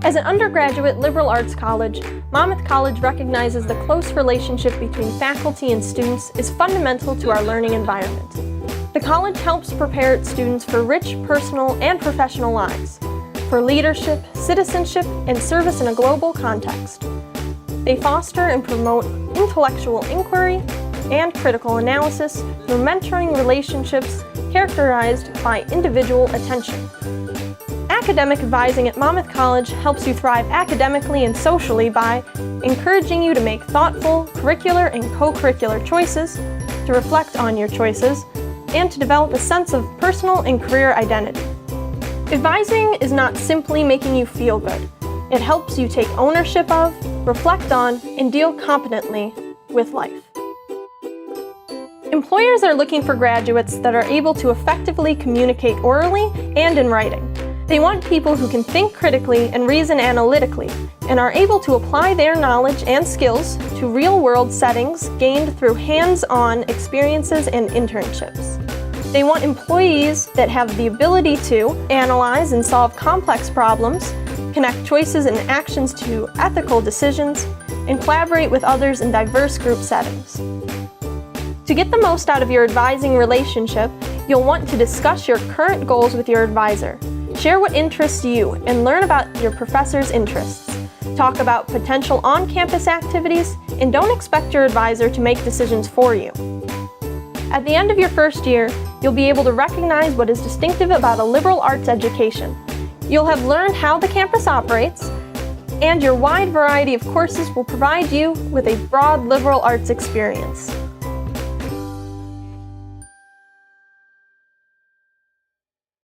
As an undergraduate liberal arts college, Monmouth College recognizes the close relationship between faculty and students is fundamental to our learning environment. The college helps prepare its students for rich personal and professional lives, for leadership, citizenship, and service in a global context. They foster and promote intellectual inquiry and critical analysis through mentoring relationships characterized by individual attention. Academic advising at Monmouth College helps you thrive academically and socially by encouraging you to make thoughtful curricular and co-curricular choices, to reflect on your choices, and to develop a sense of personal and career identity. Advising is not simply making you feel good. It helps you take ownership of, reflect on, and deal competently with life. Employers are looking for graduates that are able to effectively communicate orally and in writing. They want people who can think critically and reason analytically, and are able to apply their knowledge and skills to real-world settings gained through hands-on experiences and internships. They want employees that have the ability to analyze and solve complex problems, connect choices and actions to ethical decisions, and collaborate with others in diverse group settings. To get the most out of your advising relationship, you'll want to discuss your current goals with your advisor. Share what interests you and learn about your professor's interests. Talk about potential on-campus activities, and don't expect your advisor to make decisions for you. At the end of your first year, you'll be able to recognize what is distinctive about a liberal arts education. You'll have learned how the campus operates, and your wide variety of courses will provide you with a broad liberal arts experience.